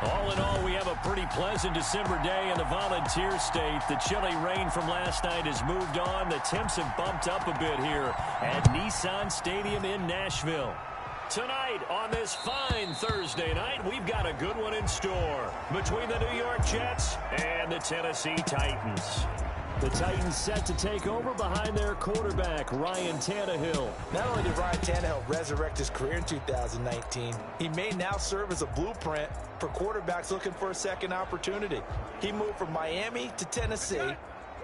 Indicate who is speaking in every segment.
Speaker 1: All in all, we have a pretty pleasant December day in the Volunteer State. The chilly rain from last night has moved on. The temps have bumped up a bit here at Nissan Stadium in Nashville. Tonight, on this fine Thursday night, we've got a good one in store between the New York Jets and the Tennessee Titans. The Titans set to take over behind their quarterback, Ryan Tannehill.
Speaker 2: Not only did Ryan Tannehill resurrect his career in 2019, he may now serve as a blueprint for quarterbacks looking for a second opportunity. He moved from Miami to Tennessee,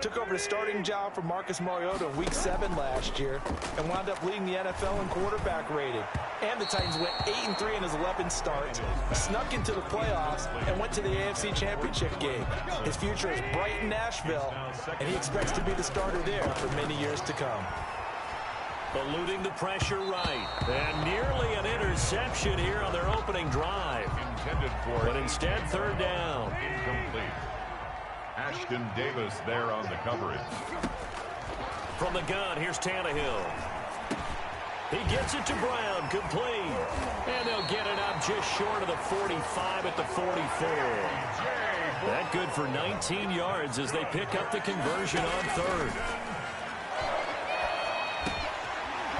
Speaker 2: took over the starting job from Marcus Mariota in Week 7 last year, and wound up leading the NFL in quarterback rating. And the Titans went 8-3 in his 11 starts, snuck into the playoffs, and went to the AFC Championship game. His future is bright in Nashville, and he expects to be the starter there for many years to come.
Speaker 1: Eluding the pressure right, and nearly an interception here on their opening drive. But instead, third down.
Speaker 3: Incomplete. Ashton Davis there on the coverage.
Speaker 1: From the gun, here's Tannehill. He gets it to Brown, complete. And they'll get it up just short of the 45 at the 44. That good for 19 yards as they pick up the conversion on third.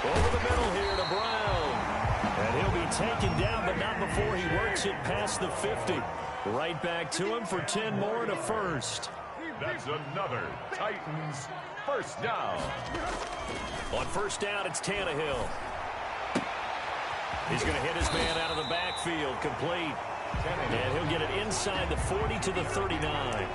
Speaker 1: Over the middle here to Brown. And he'll be taken down, but not before he works it past the 50. Right back to him for 10 more and a first.
Speaker 3: That's another Titans first down.
Speaker 1: On first down, it's Tannehill. He's going to hit his man out of the backfield, complete. And he'll get it inside the 40 to the 39.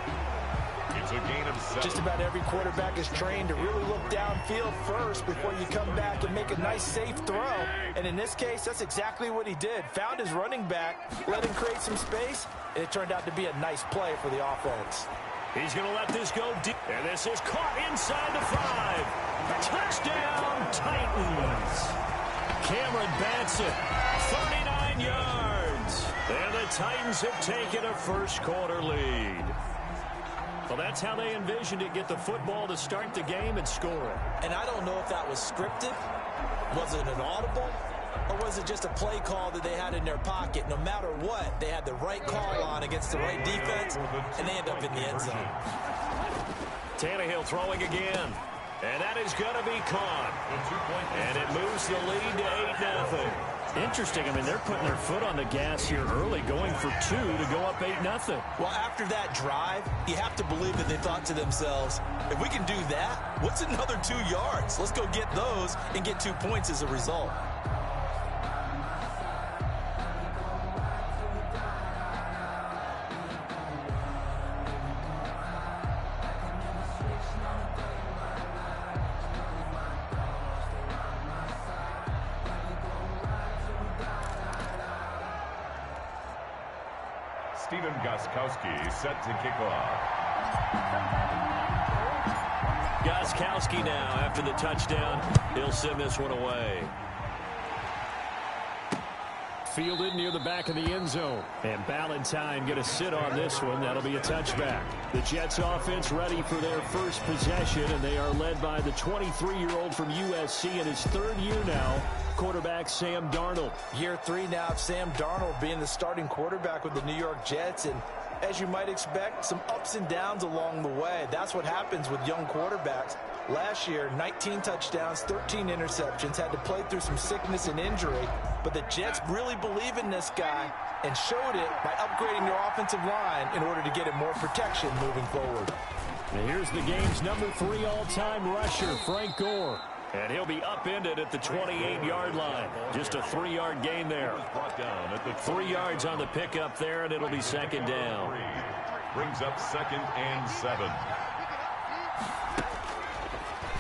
Speaker 3: It's a gain of 7.
Speaker 2: Just about every quarterback is trained to really look downfield first before you come back and make a nice, safe throw. And in this case, that's exactly what he did. Found his running back, let him create some space, and it turned out to be a nice play for the offense.
Speaker 1: He's going to let this go deep. And this is caught inside the 5. Touchdown, Titans. Cameron Batson, 39 yards. And the Titans have taken a first quarter lead. Well, that's how they envisioned it. Get the football to start the game and score it.
Speaker 2: And I don't know if that was scripted. Was it an audible? Or was it just a play call that they had in their pocket? No matter what, they had the right call on against the right defense, and they end up in the end zone.
Speaker 1: Tannehill throwing again. And that is going to be caught. And it moves the lead to 8-0. Interesting. I mean, they're putting their foot on the gas here early, going for 2 to go up 8-0.
Speaker 2: Well, after that drive, you have to believe that they thought to themselves, if we can do that, what's another 2 yards? Let's go get those and get 2 points as a result.
Speaker 3: Stephen Gostkowski set to kick off.
Speaker 1: Gostkowski now after the touchdown. He'll send this one away. Fielded near the back of the end zone. And Ballantyne going to sit on this one. That'll be a touchback. The Jets offense ready for their first possession, and they are led by the 23-year-old from USC in his 3rd year now, quarterback Sam Darnold.
Speaker 2: Year 3 now of Sam Darnold being the starting quarterback with the New York Jets, and as you might expect, some ups and downs along the way. That's what happens with young quarterbacks. Last year, 19 touchdowns, 13 interceptions, had to play through some sickness and injury, but the Jets really believe in this guy and showed it by upgrading their offensive line in order to get him more protection moving forward.
Speaker 1: And here's the game's number 3 all-time rusher, Frank Gore. And he'll be upended at the 28-yard line. Just a 3-yard gain there. 3 yards on the pickup there, and it'll be second down.
Speaker 3: Brings up 2nd and 7.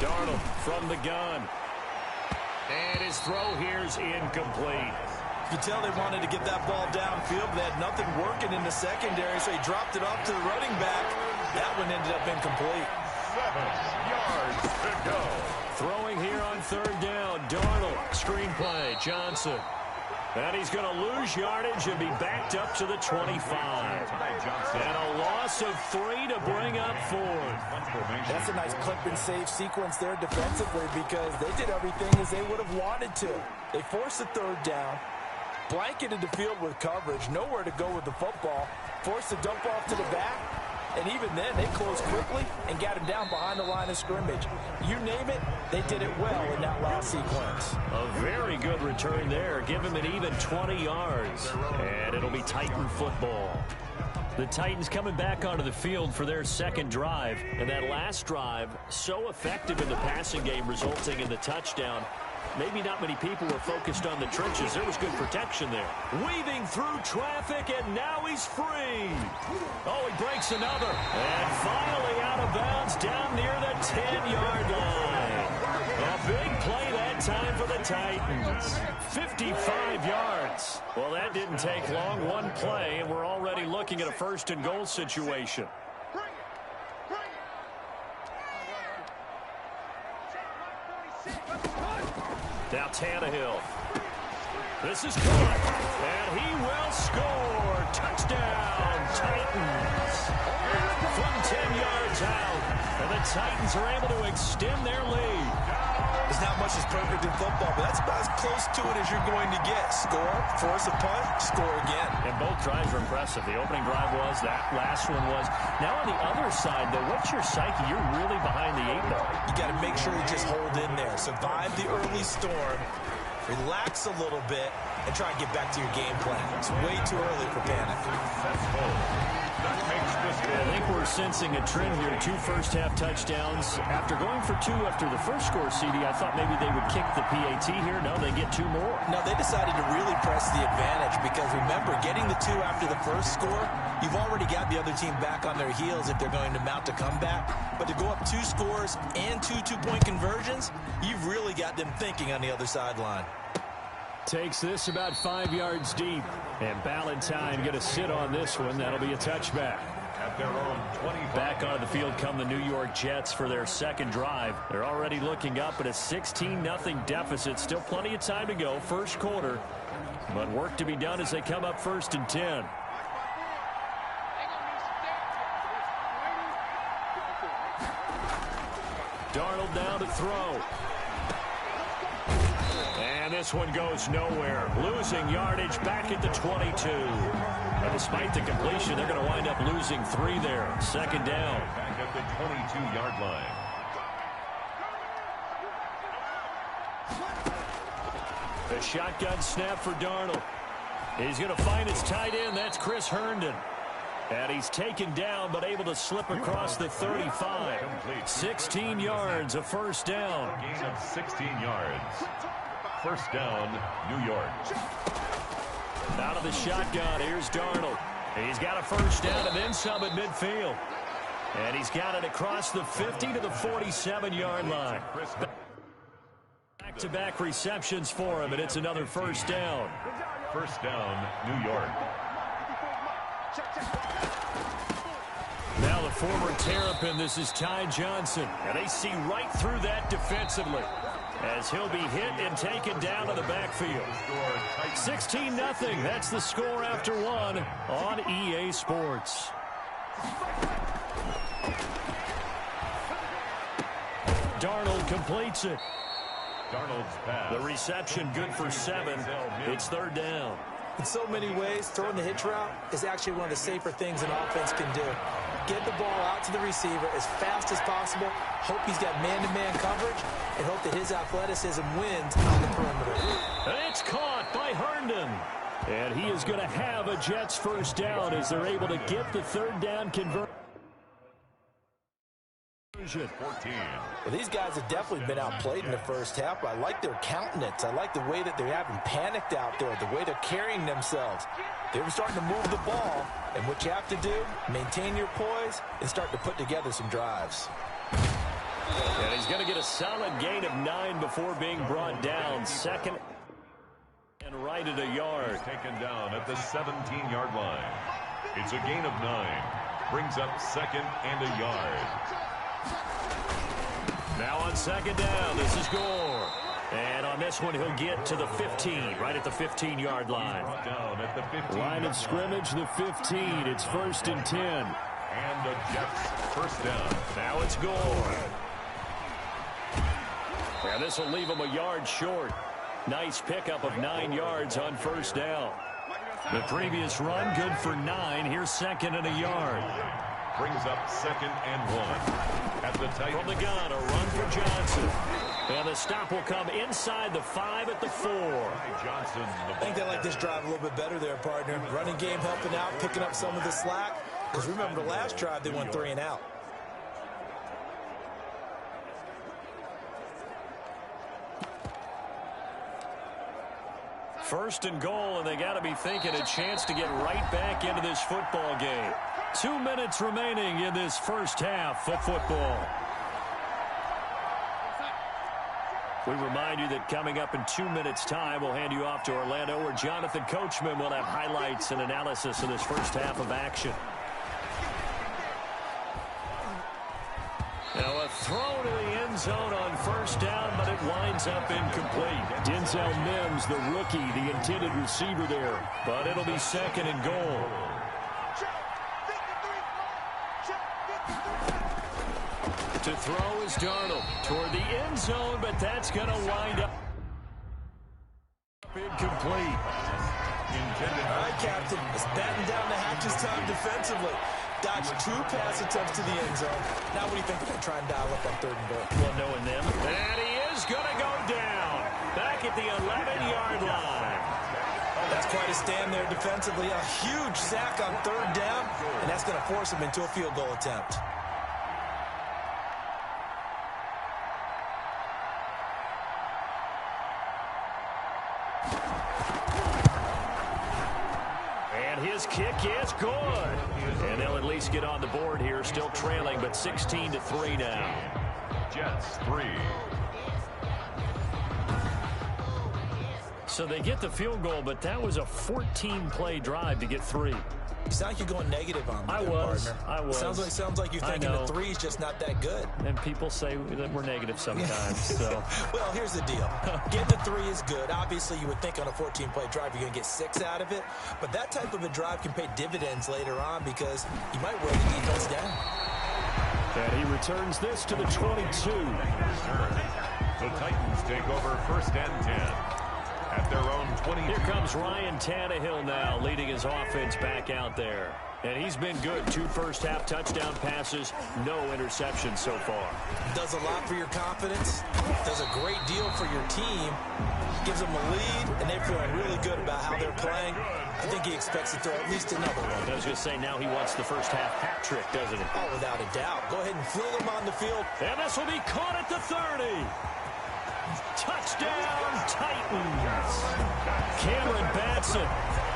Speaker 1: Darnold from the gun. And his throw here's incomplete.
Speaker 2: You can tell they wanted to get that ball downfield, but they had nothing working in the secondary, so he dropped it off to the running back. That one ended up incomplete.
Speaker 3: 7 yards to go.
Speaker 1: Throwing here on third down. Darnold, screenplay, Johnson. And he's going to lose yardage and be backed up to the 25. And a loss of 3 to bring up 4.
Speaker 2: That's a nice clip and save sequence there defensively because they did everything as they would have wanted to. They forced the third down, blanketed the field with coverage, nowhere to go with the football, forced to dump off to the back, and even then they closed quickly and got him down behind the line of scrimmage. You name it, they did it well in that last sequence.
Speaker 1: A very good return there. Give him an even 20 yards, and it'll be Titan football. The Titans coming back onto the field for their second drive, and that last drive so effective in the passing game, resulting in the touchdown. Maybe not many people were focused on the trenches. There was good protection there. Weaving through traffic, and now he's free. Oh, he breaks another. And finally out of bounds down near the 10-yard line. A big play that time for the Titans. 55 yards. Well, that didn't take long. One play, and we're already looking at a first-and-goal situation. Now Tannehill. This is caught, and he will score. Touchdown, Titans. From 10 yards out, and the Titans are able to extend their lead.
Speaker 2: There's not much that's perfect in football, but that's about as close to it as you're going to get. Score, force a punt, score again.
Speaker 1: And both drives are impressive. The opening drive was, that last one was. Now on the other side, though, what's your psyche? You're really behind the 8 ball.
Speaker 2: You got to make sure you just hold in there. Survive the early storm, relax a little bit, and try and get back to your game plan. It's way too early for panic.
Speaker 1: I think we're sensing a trend here. 2 first-half touchdowns. After going for 2 after the first score, CD, I thought maybe they would kick the PAT here. No, they get 2 more.
Speaker 2: No, they decided to really press the advantage because, remember, getting the 2 after the first score, you've already got the other team back on their heels if they're going to mount a comeback. But to go up 2 scores and 2 two-point conversions, you've really got them thinking on the other sideline.
Speaker 1: Takes this about 5 yards deep. And Ballantyne going to sit on this one. That'll be a touchback.
Speaker 3: At their own 25.
Speaker 1: Back onto the field come the New York Jets for their second drive. They're already looking up at a 16-0 deficit. Still plenty of time to go. First quarter. But work to be done as they come up 1st and 10. Darnold down to throw. And this one goes nowhere. Losing yardage back at the 22. And despite the completion, they're going to wind up losing 3 there. Second down.
Speaker 3: Back at the 22-yard line.
Speaker 1: The shotgun snap for Darnold. He's going to find his tight end. That's Chris Herndon. And he's taken down, but able to slip across the 35. 16 yards, a first down.
Speaker 3: A gain of 16 yards. First down, New York.
Speaker 1: Out of the shotgun, here's Darnold. He's got a first down and then some at midfield. And he's got it across the 50 to the 47-yard line. Back-to-back receptions for him, and it's another first down.
Speaker 3: First down, New York.
Speaker 1: Now the former Terrapin, this is Ty Johnson. And they see right through that defensively as he'll be hit and taken down to the backfield. 16-0. That's the score after 1 on EA Sports. Darnold completes it.
Speaker 3: Darnold's pass.
Speaker 1: The reception good for 7. It's third down.
Speaker 2: In so many ways, throwing the hitch route is actually one of the safer things an offense can do. Get the ball out to the receiver as fast as possible, hope he's got man-to-man coverage, and hope that his athleticism wins on the perimeter.
Speaker 1: And it's caught by Herndon. And he is going to have a Jets first down as they're able to get the third down conversion.
Speaker 3: 14.
Speaker 2: Well, these guys have definitely been outplayed in the first half, but I like their countenance. I like the way that they haven't panicked out there, the way they're carrying themselves. They're starting to move the ball, and what you have to do, maintain your poise and start to put together some drives.
Speaker 1: And he's going to get a solid gain of 9 before being brought down. Second and right at a yard.
Speaker 3: He's taken down at the 17-yard line. It's a gain of 9. Brings up second and a yard.
Speaker 1: Now on second down, this is Gore. And on this one, he'll get to the 15, right at the 15-yard line.
Speaker 3: Brought down at the 15.
Speaker 1: Line of scrimmage, the 15. It's 1st and 10.
Speaker 3: And the Jets first down.
Speaker 1: Now it's Gore. And this will leave him a yard short. Nice pickup of 9 yards on first down. The previous run, good for 9. Here's second and a yard.
Speaker 3: Brings up 2nd and 1. At the Titans.
Speaker 1: From the gun, a run for Johnson. And the stop will come inside the 5 at the 4.
Speaker 3: Johnson.
Speaker 2: I think they like this drive a little bit better there, partner. Running game helping out, picking up some of the slack. Because remember, the last drive, they went 3 and out.
Speaker 1: First and goal, and they got to be thinking a chance to get right back into this football game. 2 minutes remaining in this first half of football. We remind you that coming up in 2 minutes' time, we'll hand you off to Orlando, where Jonathan Coachman will have highlights and analysis of this first half of action. Now a throw to the end zone on first down, but it winds up incomplete. Denzel Mims, the rookie, the intended receiver there. But it'll be second and goal. To throw is Darnold toward the end zone, but that's going to wind up incomplete.
Speaker 2: All right, Captain. It's batting down the hatches time defensively. Dodged 2 pass attempts to the end zone. Now what do you think they're going to try and dial up on 3rd and goal?
Speaker 1: Well, knowing them. And he is going to go down. Back at the 11-yard line.
Speaker 2: That's quite a stand there defensively. A huge sack on 3rd down, and that's going to force him into a field goal attempt.
Speaker 1: His kick is good. And they'll at least get on the board here, still trailing, but 16-3 now.
Speaker 3: Jets 3.
Speaker 1: So they get the field goal, but that was a 14-play drive to get 3.
Speaker 2: You sound like you're going negative on me,
Speaker 1: I was.
Speaker 2: Sounds like you're thinking the 3 is just not that good.
Speaker 1: And people say that we're negative sometimes. So.
Speaker 2: Well, here's the deal. Getting the 3 is good. Obviously, you would think on a 14-play drive you're going to get 6 out of it. But that type of a drive can pay dividends later on because you might wear the defense down.
Speaker 1: And he returns this to the 22.
Speaker 3: The Titans take over 1st and 10. At their own 20.
Speaker 1: Here comes Ryan Tannehill now, leading his offense back out there. And he's been good. 2 first-half touchdown passes, no interceptions so far.
Speaker 2: Does a lot for your confidence. Does a great deal for your team. Gives them a lead, and they're feeling really good about how they're playing. I think he expects to throw at least another one.
Speaker 1: I was going to say, now he wants the first-half hat trick, doesn't he?
Speaker 2: Oh, without a doubt. Go ahead and fling him on the field.
Speaker 1: And this will be caught at the 30. Touchdown, Titans. Cameron Batson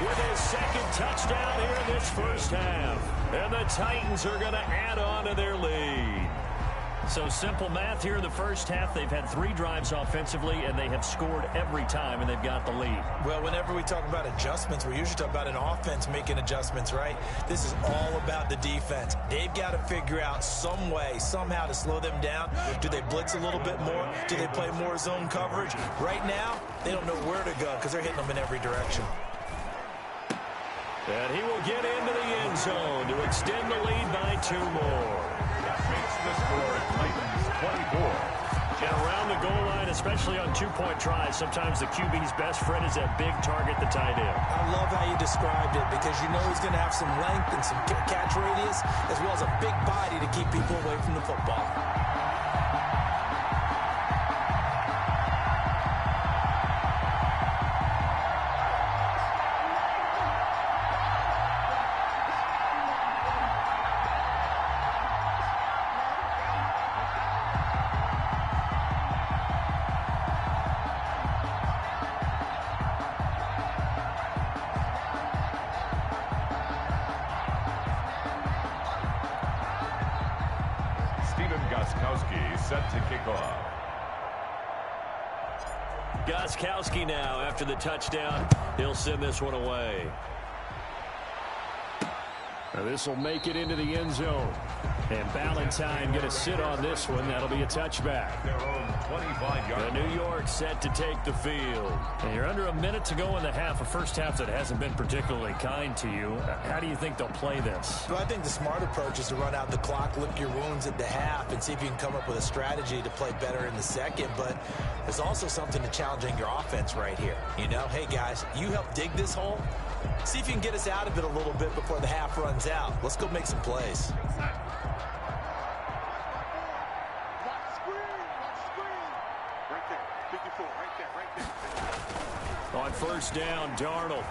Speaker 1: with his 2nd touchdown here in this first half. And the Titans are going to add on to their lead. So simple math here in the first half. They've had 3 drives offensively, and they have scored every time, and they've got the lead.
Speaker 2: Well, whenever we talk about adjustments, we usually talk about an offense making adjustments, right? This is all about the defense. They've got to figure out some way, somehow to slow them down. Do they blitz a little bit more? Do they play more zone coverage? Right now, they don't know where to go because they're hitting them in every direction.
Speaker 1: And he will get into the end zone to extend the lead by 2 more.
Speaker 3: That makes the score Titans 24.
Speaker 1: And around the goal line, especially on 2-point tries, sometimes the QB's best friend is that big target, the tight end.
Speaker 2: I love how you described it because you know he's going to have some length and some catch radius as well as a big body to keep people away from the football.
Speaker 3: Set to kick off.
Speaker 1: Gostkowski now after the touchdown. He'll send this one away. Now this will make it into the end zone. And Ballantyne going to sit on this one. That'll be a touchback.
Speaker 3: Their own 25-yard.
Speaker 1: New York set to take the field. And you're under a minute to go in the half, a first half that hasn't been particularly kind to you. How do you think they'll play this?
Speaker 2: Well, I think the smart approach is to run out the clock, lick your wounds at the half, and see if you can come up with a strategy to play better in the second. But there's also something to challenging your offense right here. You know, hey, guys, you help dig this hole. See if you can get us out of it a little bit before the half runs out. Let's go make some plays.
Speaker 1: On first down, Darnold.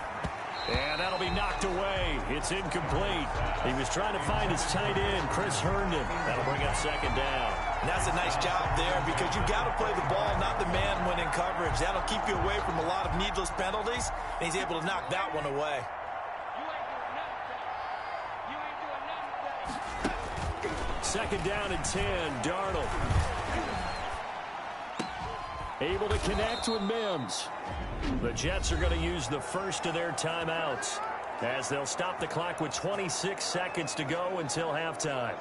Speaker 1: And that'll be knocked away. It's incomplete. He was trying to find his tight end, Chris Herndon. That'll bring up second down.
Speaker 2: And that's a nice job there because you've got to play the ball, not the man when in coverage. That'll keep you away from a lot of needless penalties, and he's able to knock that one away.
Speaker 1: Second down and 10, Darnold. Able to connect with Mims. The Jets are going to use the first of their timeouts as they'll stop the clock with 26 seconds to go until halftime.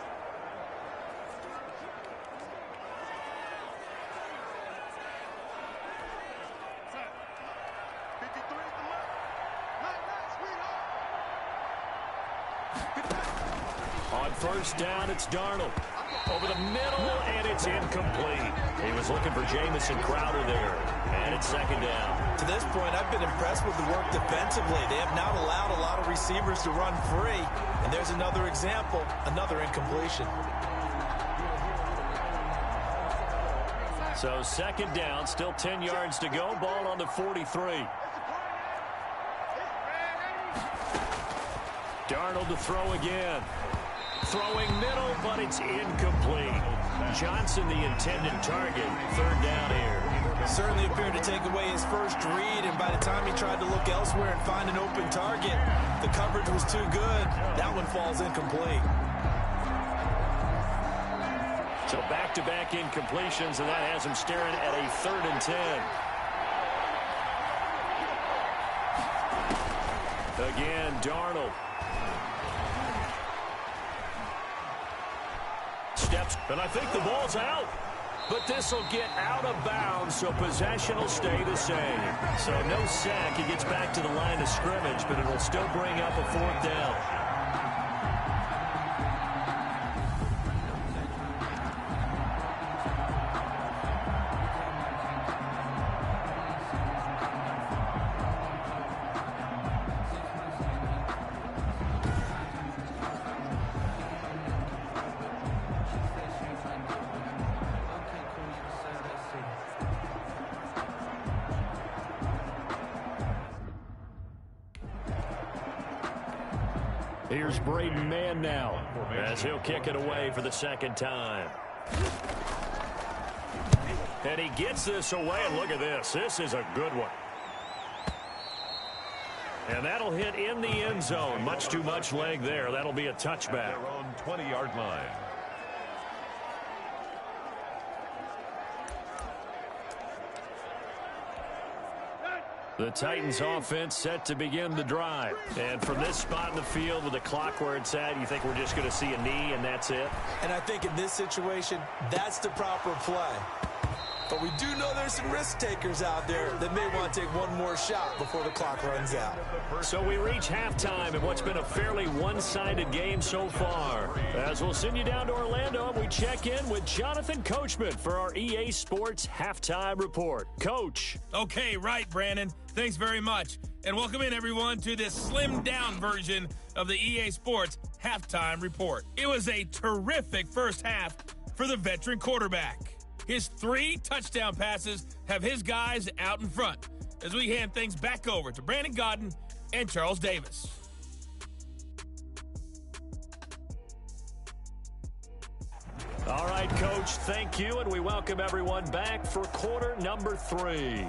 Speaker 1: On first down, it's Darnold. Over the middle, and it's incomplete. He was looking for Jamison Crowder there, and it's second down.
Speaker 2: To this point, I've been impressed with the work defensively. They have not allowed a lot of receivers to run free, and there's another example, another incompletion.
Speaker 1: So second down, still 10 yards to go, ball on the 43. Darnold to throw again. Throwing middle, but it's incomplete. Johnson, the intended target. Third down here.
Speaker 2: Certainly appeared to take away his first read, and by the time he tried to look elsewhere and find an open target, the coverage was too good. That one falls incomplete.
Speaker 1: So back-to-back incompletions, and that has him staring at a 3rd and 10. Again, Darnold. Steps, and I think the ball's out. But this will get out of bounds, so possession will stay the same. So no sack. He gets back to the line of scrimmage, but it'll still bring up a 4th down. Here's Braden Mann now as he'll kick it away for the second time. And he gets this away, and look at this. This is a good one. And that'll hit in the end zone. Much too much leg there. That'll be a touchback.
Speaker 3: At their own 20-yard line.
Speaker 1: The Titans offense set to begin the drive. And from this spot in the field with the clock where it's at, you think we're just going to see a knee and that's it?
Speaker 2: And I think in this situation, that's the proper play. But we do know there's some risk takers out there that may want to take one more shot before the clock runs out.
Speaker 1: So we reach halftime in what's been a fairly one-sided game so far. As we'll send you down to Orlando, and we check in with Jonathan Coachman for our EA Sports Halftime Report. Coach.
Speaker 4: Okay, right, Brandon. Thanks very much. And welcome in, everyone, to this slimmed-down version of the EA Sports Halftime Report. It was a terrific first half for the veteran quarterback. His 3 touchdown passes have his guys out in front as we hand things back over to Brandon Gaudin and Charles Davis.
Speaker 1: All right, Coach, thank you, and we welcome everyone back for quarter number 3.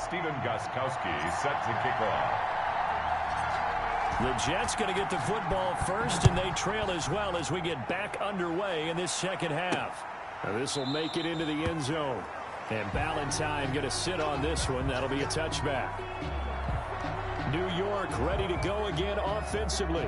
Speaker 3: Stephen Gostkowski set to kick off.
Speaker 1: The Jets going to get the football first, and they trail as well as we get back underway in this second half. This will make it into the end zone. And Ballantyne going to sit on this one. That'll be a touchback. New York ready to go again offensively.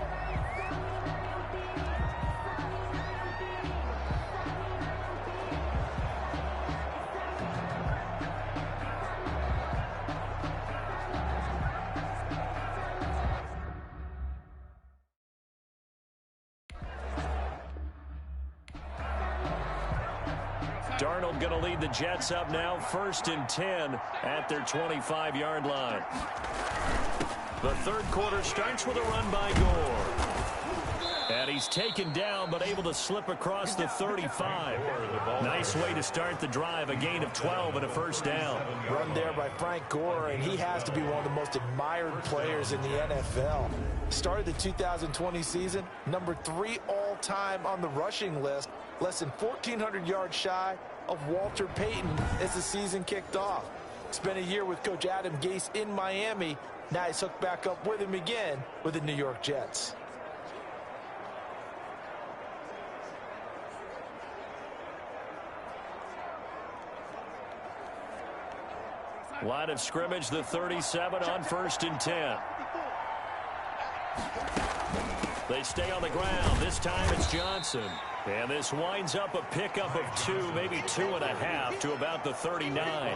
Speaker 1: Darnold going to lead the Jets up now, 1st and 10 at their 25-yard line. The third quarter starts with a run by Gore. And he's taken down but able to slip across the 35. Nice way to start the drive, a gain of 12 and a first down.
Speaker 2: Run there by Frank Gore, and he has to be one of the most admired players in the NFL. Started the 2020 season, number 3 all-time on the rushing list, less than 1,400 yards shy of Walter Payton as the season kicked off. Spent a year with Coach Adam Gase in Miami. Now he's hooked back up with him again with the New York Jets.
Speaker 1: Line of scrimmage, the 37 on 1st and 10. They stay on the ground. This time it's Johnson. And this winds up a pickup of 2, maybe 2.5 to about the 39.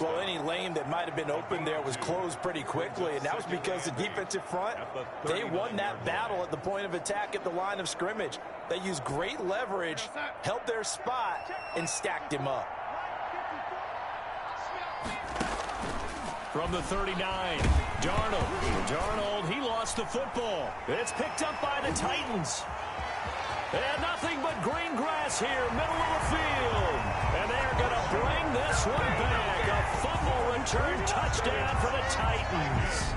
Speaker 2: Well, any lane that might have been open there was closed pretty quickly, and that was because the defensive front, they won that battle at the point of attack at the line of scrimmage. They used great leverage, held their spot, and stacked him up.
Speaker 1: From the 39, Darnold, he lost the football. It's picked up by the Titans. And nothing but green grass here, middle of the field. And they're going to bring this one back. A fumble return touchdown for the Titans.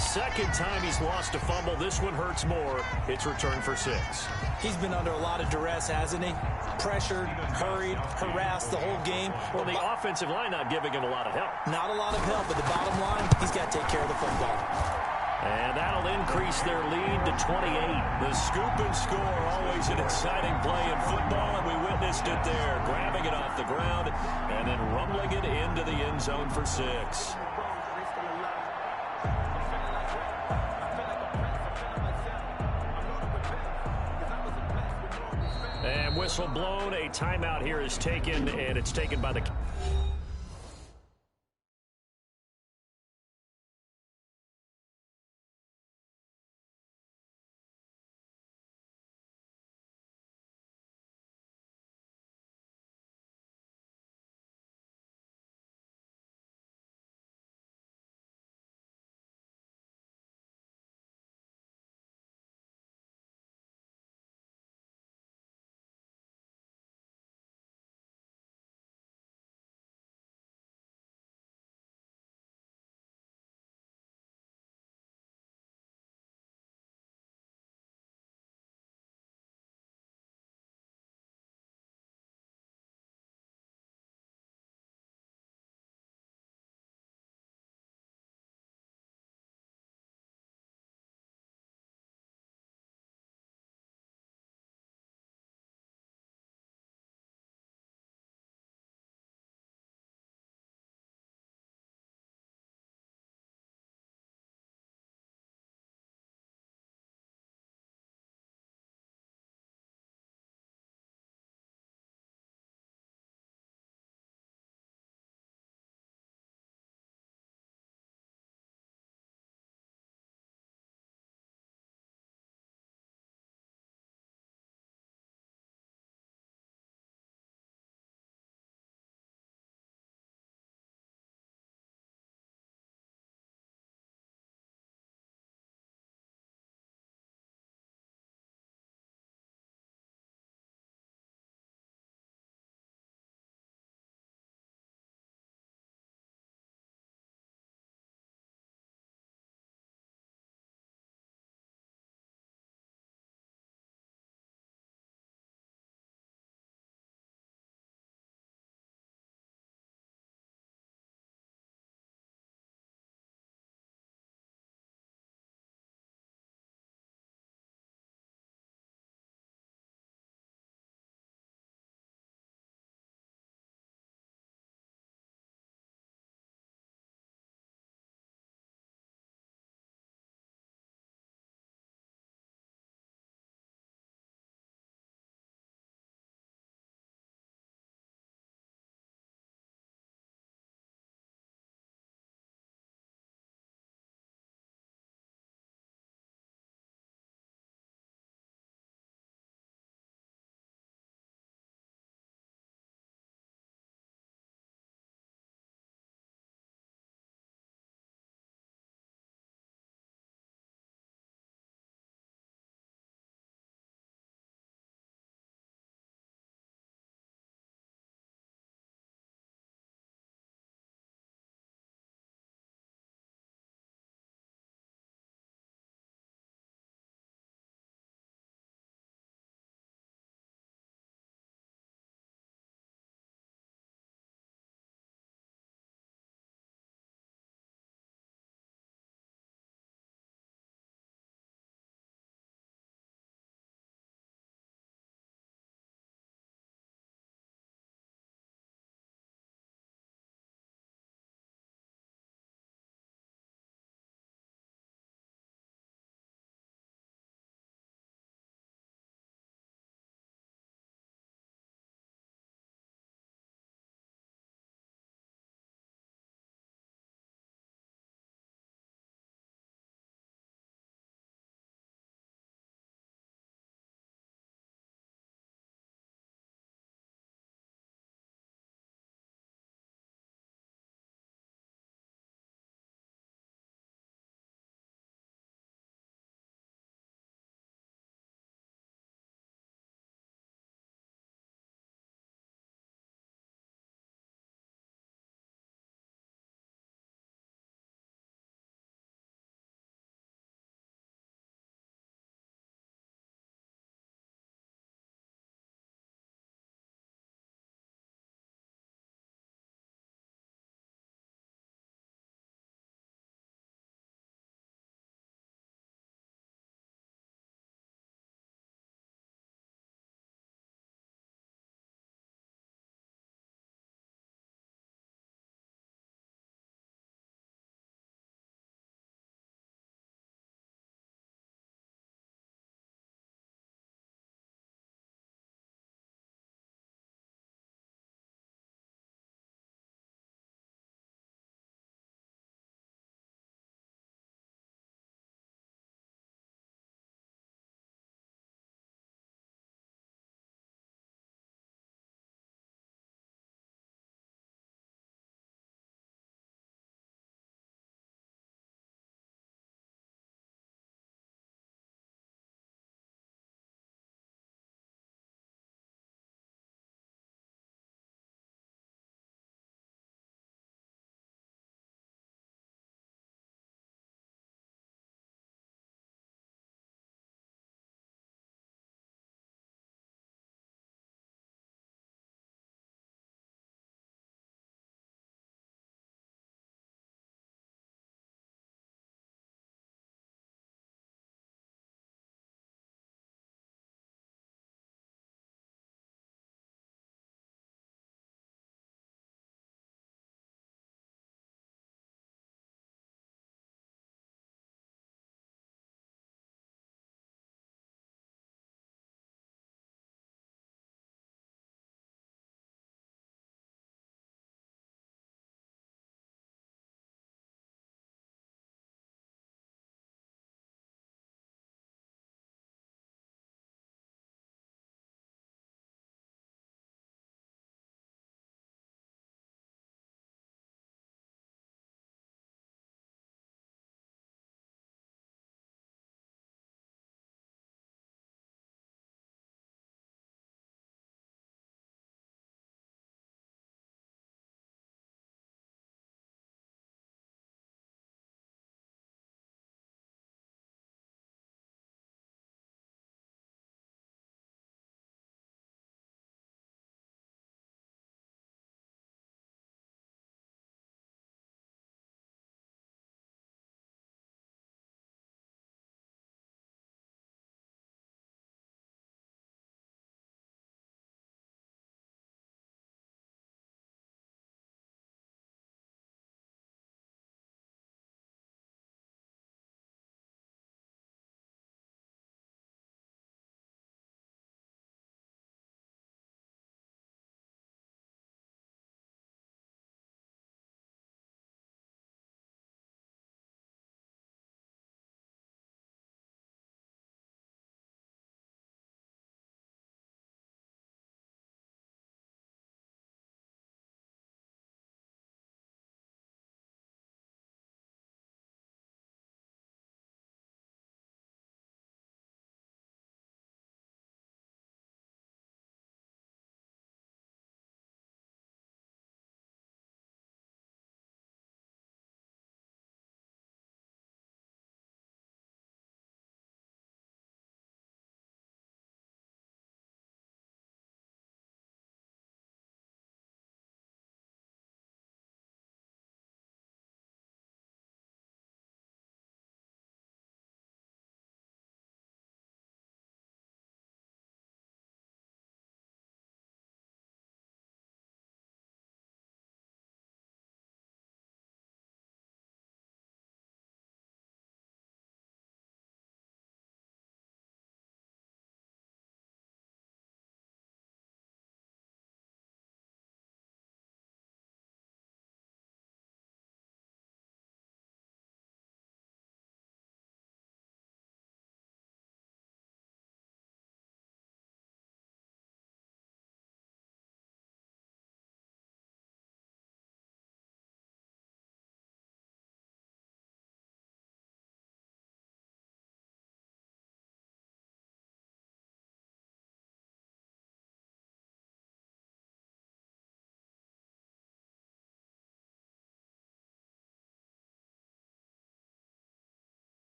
Speaker 1: Second time he's lost a fumble. This one hurts more. It's returned for 6.
Speaker 2: He's been under a lot of duress, hasn't he? Pressured, hurried, harassed the whole game.
Speaker 1: Well, the offensive line not giving him a lot of help.
Speaker 2: Not a lot of help, but the bottom line, he's got to take care of the football.
Speaker 1: And that'll increase their lead to 28. The scoop and score, always an exciting play in football, and we witnessed it there. Grabbing it off the ground and then rumbling it into the end zone for 6. And whistle blown. A timeout here is taken, and it's taken by the...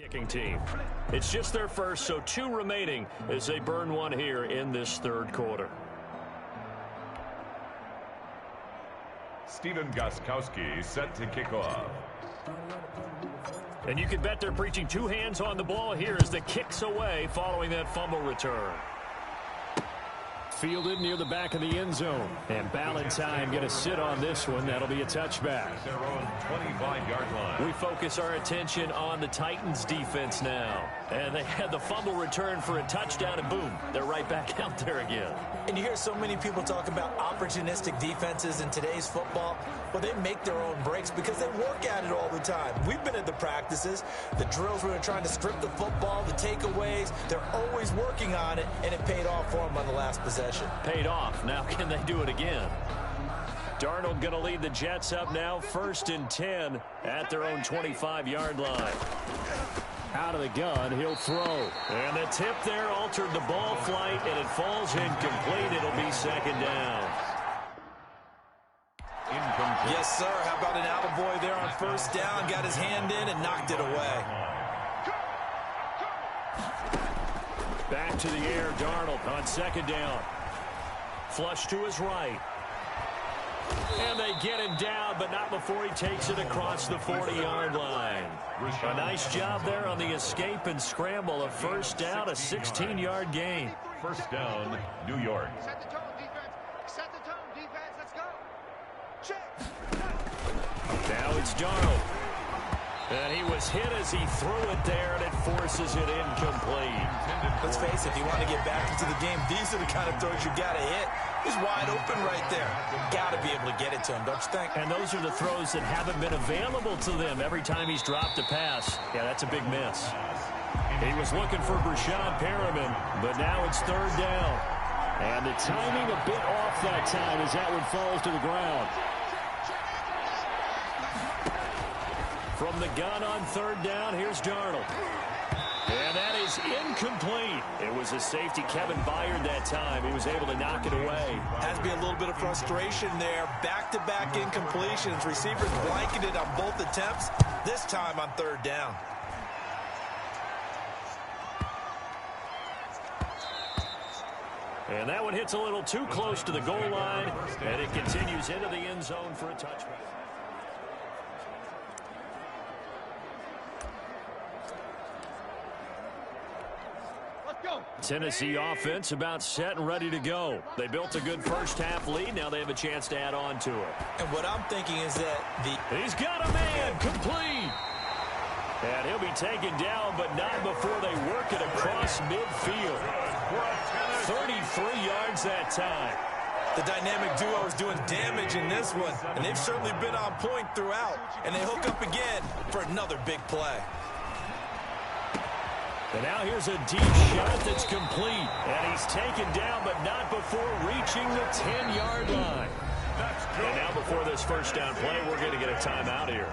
Speaker 1: Kicking team. It's just their first, so 2 remaining as they burn one here in this third quarter.
Speaker 3: Stephen Gostkowski set to kick off.
Speaker 1: And you can bet they're preaching 2 hands on the ball here as the kick's away following that fumble return. Fielded near the back of the end zone. And Ballantyne going to sit on this one. That'll be a touchback.
Speaker 3: Their own 25-yard line.
Speaker 1: We focus our attention on the Titans defense now. And they had the fumble return for a touchdown, and boom, they're right back out there again.
Speaker 2: And you hear so many people talk about opportunistic defenses in today's football. Well, they make their own breaks because they work at it all the time. We've been at the practices, the drills where they're trying to script the football, the takeaways. They're always working on it, and it paid off for them on the last possession.
Speaker 1: Paid off. Now can they do it again? Darnold going to lead the Jets up now, 1st and 10 at their own 25-yard line. Out of the gun, he'll throw. And the tip there altered the ball flight, and it falls incomplete. It'll be 2nd down.
Speaker 3: Incomplete.
Speaker 2: Yes, sir. How about an attaboy there on 1st down? Got his hand in and knocked it away.
Speaker 1: Back to the air, Darnold on 2nd down. Flush to his right. And they get him down, but not before he takes it across the 40-yard line. A nice job there on the escape and scramble. A 1st down, a 16-yard gain.
Speaker 3: 1st down, New York.
Speaker 5: Set the tone, defense. Set the tone, defense. Let's go. Check.
Speaker 1: Now it's Darnold. And he was hit as he threw it there, and it forces it incomplete.
Speaker 2: Let's face it, if you want to get back into the game, these are the kind of throws you got to hit. He's wide open right there. Got to be able to get it to him, don't you think?
Speaker 1: And those are the throws that haven't been available to them every time he's dropped a pass. Yeah, that's a big miss. He was looking for Brashad Perriman, but now it's 3rd down. And the timing a bit off that time as that one falls to the ground. From the gun on 3rd down, here's Darnold. And that is incomplete. It was a safety, Kevin Byard, that time. He was able to knock it away.
Speaker 2: Has to be a little bit of frustration there. Back-to-back incompletions. Receivers blanketed on both attempts, this time on 3rd down.
Speaker 1: And that one hits a little too close to the goal line, and it continues into the end zone for a touchback. Tennessee offense about set and ready to go. They built a good 1st half lead. Now they have a chance to add on to it.
Speaker 2: And what I'm thinking is that
Speaker 1: He's got a man, complete. And he'll be taken down, but not before they work it across midfield. 33 yards that time.
Speaker 2: the dynamic duo is doing damage in this one, and they've certainly been on point throughout. And they hook up again for another big play.
Speaker 1: And now here's a deep shot that's complete. And he's taken down, but not before reaching the 10-yard line. And now before this first down play, we're going to get a timeout here.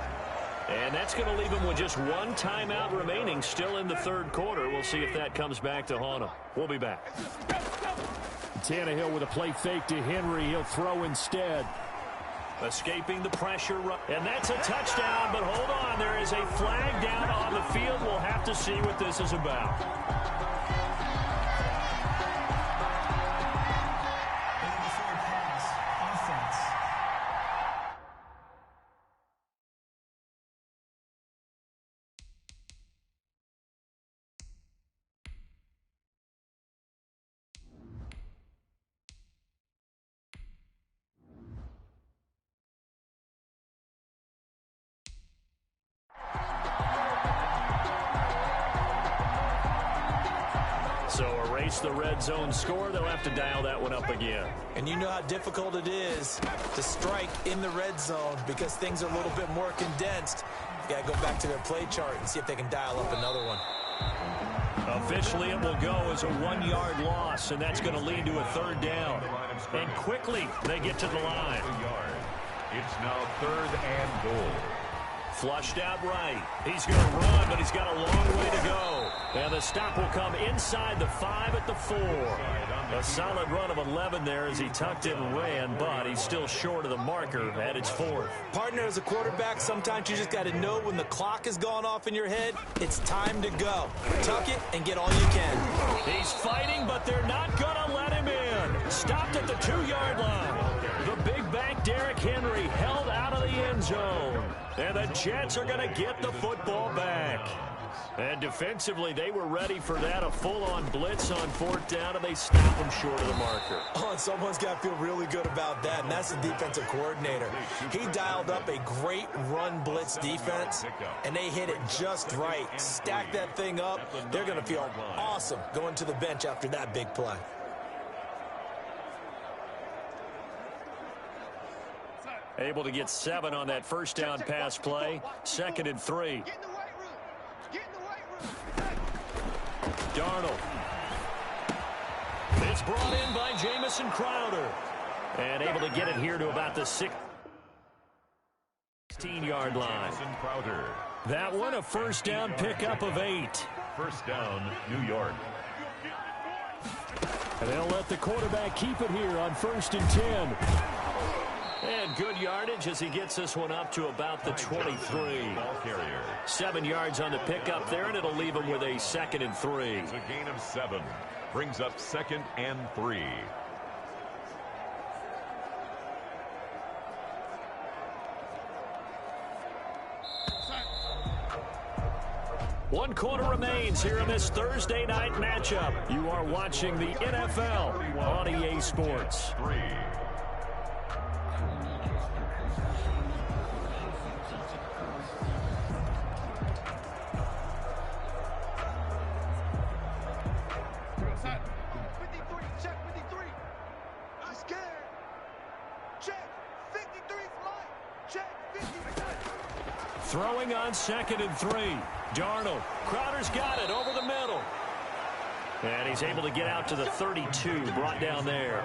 Speaker 1: And that's going to leave him with just one timeout remaining still in the third quarter. We'll see if that comes back to haunt him. We'll be back. Tannehill with a play fake to Henry. He'll throw instead. Escaping the pressure. And that's a touchdown, but hold on. There is a flag down on the field. We'll have to see what this is about. So erase the red zone score. They'll have to dial that one up again.
Speaker 2: And you know how difficult it is to strike in the red zone because things are a little bit more condensed. You got to go back to their play chart and see if they can dial up another one.
Speaker 1: Officially, it will go as a 1-yard loss, and that's going to lead to a third down. And quickly, they get to the line.
Speaker 3: It's now 3rd and goal.
Speaker 1: Flushed out right. He's going to run, but he's got a long way to go. And the stop will come inside the 5 at the 4. A solid run of 11 there as he tucked it and ran, but he's still short of the marker at its 4th.
Speaker 2: Partner, as a quarterback, sometimes you just got to know when the clock has gone off in your head, it's time to go. Tuck it and get all you can.
Speaker 1: He's fighting, but they're not going to let him in. Stopped at the 2-yard line. The big back Derrick Henry held out of the end zone. And the Jets are going to get the football back. And defensively, they were ready for that, a full-on blitz on 4th down, and they stop him short of the marker.
Speaker 2: Oh, and someone's got to feel really good about that, and that's the defensive coordinator. He dialed up a great run blitz defense, and they hit it just right. Stack that thing up. They're going to feel awesome going to the bench after that big play.
Speaker 1: Able to get 7 on that first down pass play. 2nd and 3. Darnold. It's brought in by Jamison Crowder. And able to get it here to about the 16-yard line. That one a first down pickup of 8.
Speaker 3: First down, New York.
Speaker 1: And they'll let the quarterback keep it here on 1st and 10. And good yardage as he gets this one up to about the 23. 7 yards on the pickup there, and it'll leave him with a 2nd and 3.
Speaker 3: It's a gain of 7. Brings up 2nd and 3.
Speaker 1: One quarter remains here in this Thursday night matchup. You are watching the NFL on EA Sports.
Speaker 3: 3.
Speaker 1: Throwing on 2nd and 3. Darnold. Crowder's got it over the middle. And he's able to get out to the 32. Brought down there.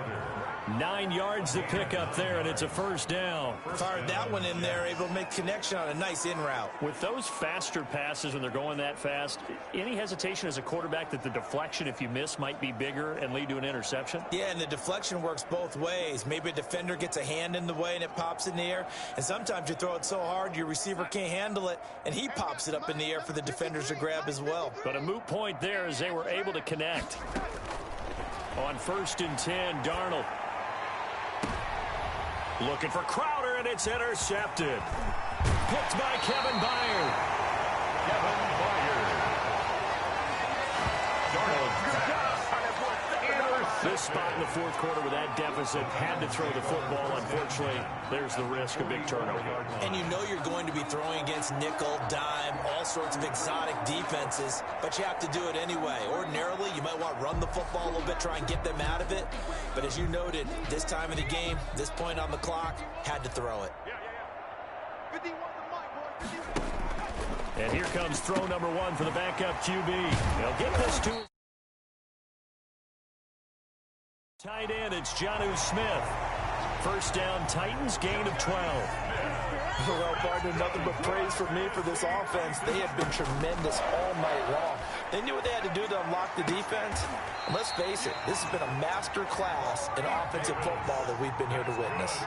Speaker 1: 9 yards to pick up there, and it's a first down.
Speaker 2: Fired that one in there, able to make connection on a nice in route.
Speaker 1: With those faster passes when they're going that fast, any hesitation as a quarterback that the deflection, if you miss, might be bigger and lead to an interception?
Speaker 2: Yeah, and the deflection works both ways. Maybe a defender gets a hand in the way and it pops in the air. And sometimes you throw it so hard your receiver can't handle it, and he pops it up in the air for the defenders to grab as well.
Speaker 1: But a moot point there as they were able to connect. On 1st and 10, Darnold. Looking for Crowder, and it's intercepted. Picked by Kevin Byard. This spot in the 4th quarter with that deficit, had to throw the football. Unfortunately, there's the risk of big turnover.
Speaker 2: And you know you're going to be throwing against nickel, dime, all sorts of exotic defenses, but you have to do it anyway. Ordinarily, you might want to run the football a little bit, try and get them out of it. But as you noted, this time of the game, this point on the clock, had to throw it.
Speaker 1: And here comes throw number 1 for the backup QB. They'll get this to tight end. It's Jonnu Smith. First down, Titans, gain of 12.
Speaker 2: Well, partner, nothing but praise from me for this offense. They have been tremendous all night long. They knew what they had to do to unlock the defense. And let's face it, this has been a master class in offensive football that we've been here to witness.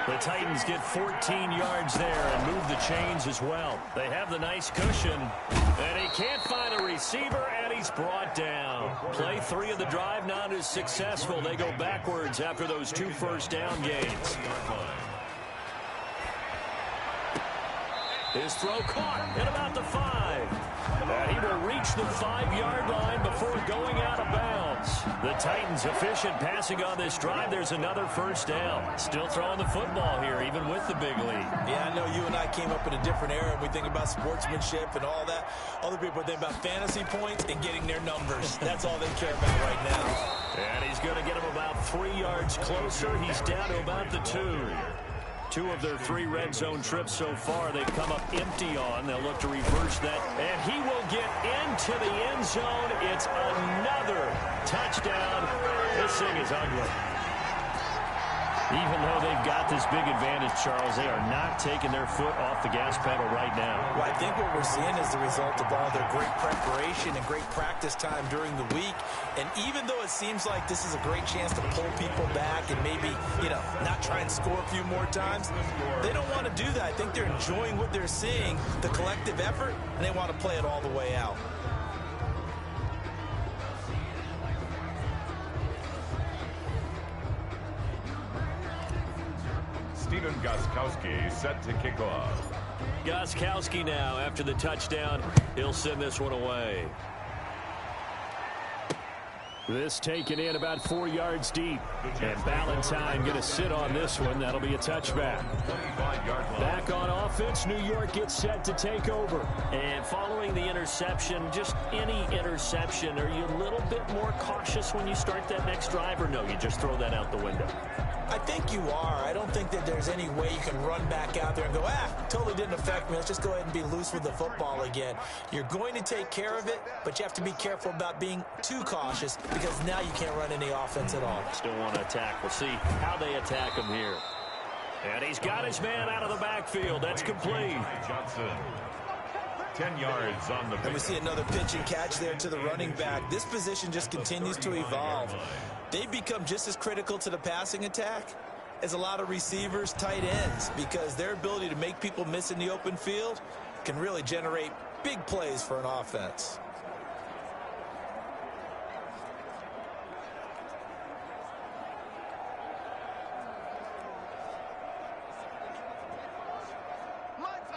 Speaker 1: The Titans get 14 yards there and move the chains as well. They have the nice cushion, and he can't find a receiver, and he's brought down. Play 3 of the drive not as successful. They go backwards after those 2 first down gains. His throw caught at about the 5. And he will reach the 5-yard line before going out of bounds. The Titans efficient passing on this drive. There's another first down. Still throwing the football here, even with the big lead.
Speaker 2: Yeah, I know you and I came up in a different era, and we think about sportsmanship and all that. Other people think about fantasy points and getting their numbers. That's all they care about right now.
Speaker 1: And he's going to get him about 3 yards closer. He's down to about the 2. 2 of their 3 red zone trips so far, they've come up empty on. They'll look to reverse that. And he will get into the end zone. It's another touchdown. This thing is ugly. Even though they've got this big advantage, Charles, they are not taking their foot off the gas pedal right now.
Speaker 2: Well, I think what we're seeing is the result of all their great preparation and great practice time during the week. And even though it seems like this is a great chance to pull people back and maybe, not try and score a few more times, they don't want to do that. I think they're enjoying what they're seeing, the collective effort, and they want to play it all the way out.
Speaker 3: Stephen Gostkowski set to kick off.
Speaker 1: Gostkowski now, after the touchdown, he'll send this one away. This taken in about 4 yards deep. And Ballantyne going to sit on this one. That'll be a touchback. Back on offense, New York gets set to take over. And following the interception, just any interception, are you a little bit more cautious when you start that next drive, or no, you just throw that out the window?
Speaker 2: I think you are. I don't think that there's any way you can run back out there and go, totally didn't affect me. Let's just go ahead and be loose with the football again. You're going to take care of it, but you have to be careful about being too cautious because now you can't run any offense at all.
Speaker 1: Still want to attack. We'll see how they attack him here. And he's got his man out of the backfield. That's complete.
Speaker 3: Johnson. 10 yards on the
Speaker 2: And we see another pitch and catch there to the running back. This position just continues to evolve. They've become just as critical to the passing attack as a lot of receivers, tight ends, because their ability to make people miss in the open field can really generate big plays for an offense.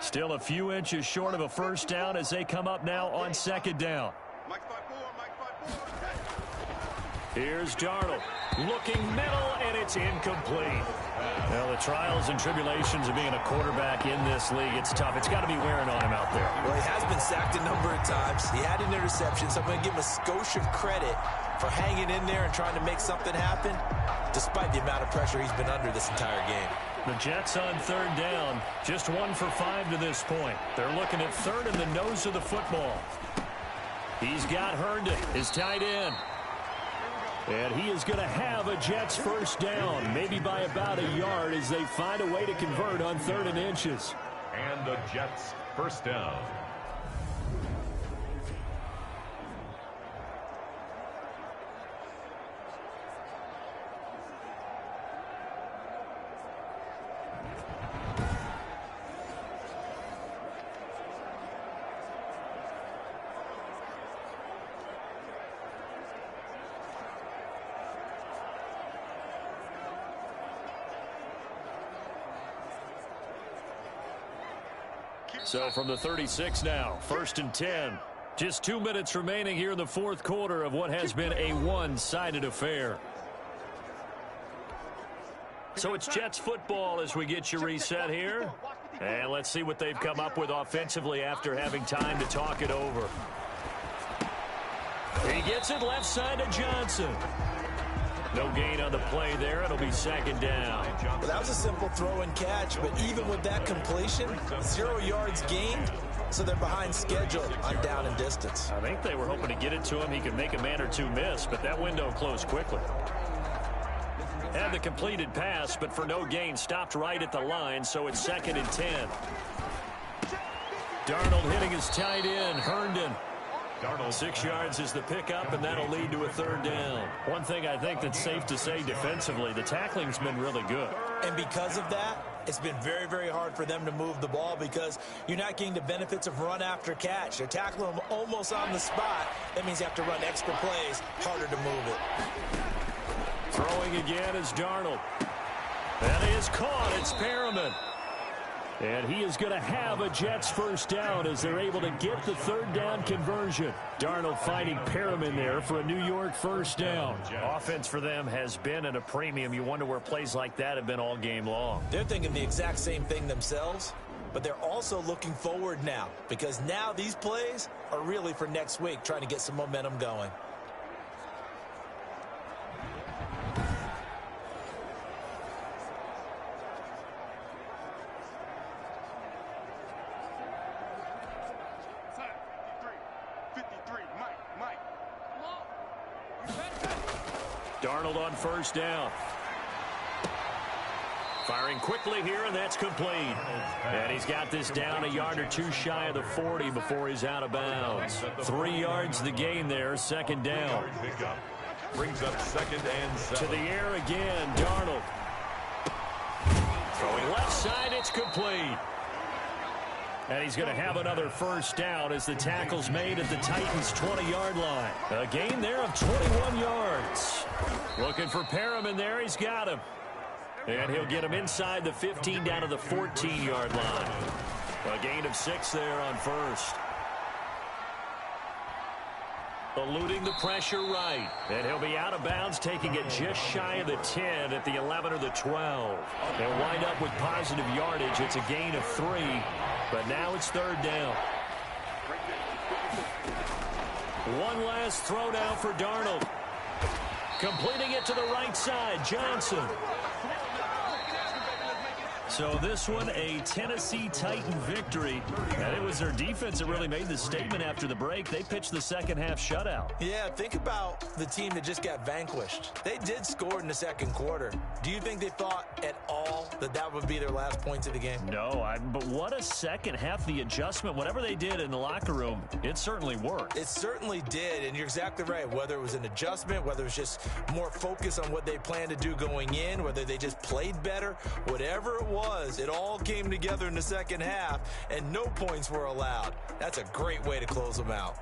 Speaker 1: Still a few inches short of a first down as they come up now on second down. Here's Darnold, looking middle, and it's incomplete. Well, the trials and tribulations of being a quarterback in this league, it's tough. It's got to be wearing on him out there.
Speaker 2: Well, he has been sacked a number of times. He had an interception, so I'm going to give him a skosh of credit for hanging in there and trying to make something happen, despite the amount of pressure he's been under this entire game.
Speaker 1: The Jets on third down, just 1 for 5 to this point. They're looking at third in the nose of the football. He's got Herndon, his tight end. And he is going to have a Jets first down, maybe by about a yard as they find a way to convert on 3rd and inches.
Speaker 3: And the Jets first down.
Speaker 1: So from the 36 now, 1st and 10. Just 2 minutes remaining here in the fourth quarter of what has been a one-sided affair. So it's Jets football as we get you reset here. And let's see what they've come up with offensively after having time to talk it over. He gets it left side to Johnson. No gain on the play there. It'll be second down.
Speaker 2: Well, that was a simple throw and catch, but even with that completion, 0 yards gained, so they're behind schedule on down and distance.
Speaker 1: I think they were hoping to get it to him. He could make a man or two miss, but that window closed quickly. Had the completed pass, but for no gain, stopped right at the line, so it's 2nd and 10. Darnold hitting his tight end, Herndon. 6 yards is the pickup, and that'll lead to a 3rd down. One thing I think that's safe to say defensively, the tackling's been really good.
Speaker 2: And because of that, it's been very, very hard for them to move the ball because you're not getting the benefits of run after catch. They're tackling them almost on the spot. That means you have to run extra plays, harder to move it.
Speaker 1: Throwing again is Darnold. That is caught. It's Perriman. And he is going to have a Jets first down as they're able to get the 3rd down conversion. Darnold finding Perriman there for a New York first down. Offense for them has been at a premium. You wonder where plays like that have been all game long.
Speaker 2: They're thinking the exact same thing themselves, but they're also looking forward now because now these plays are really for next week, trying to get some momentum going.
Speaker 1: Darnold on first down. Firing quickly here, and that's complete. And he's got this down a yard or two shy of the 40 before he's out of bounds. 3 yards the gain there, second down.
Speaker 3: Brings up 2nd and 7.
Speaker 1: To the air again, Darnold. Throwing left side, it's complete. And he's going to have another first down as the tackle's made at the Titans' 20-yard line. A gain there of 21 yards. Looking for Perriman there. He's got him. And he'll get him inside the 15 down to the 14-yard line. A gain of 6 there on first. Eluding the pressure right. And he'll be out of bounds, taking it just shy of the 10 at the 11 or the 12. They'll wind up with positive yardage. It's a gain of 3, but now it's 3rd down. One last throw down for Darnold. Completing it to the right side, Johnson. So this one, a Tennessee Titan victory. And it was their defense that really made the statement after the break. They pitched the second half shutout.
Speaker 2: Yeah, think about the team that just got vanquished. They did score in the second quarter. Do you think they thought at all that that would be their last points of the game?
Speaker 1: No, but what a second half. The adjustment, whatever they did in the locker room, it certainly worked.
Speaker 2: It certainly did, and you're exactly right. Whether it was an adjustment, whether it was just more focus on what they planned to do going in, whether they just played better, whatever it was, it all came together in the second half, and no points were allowed. That's a great way to close them out.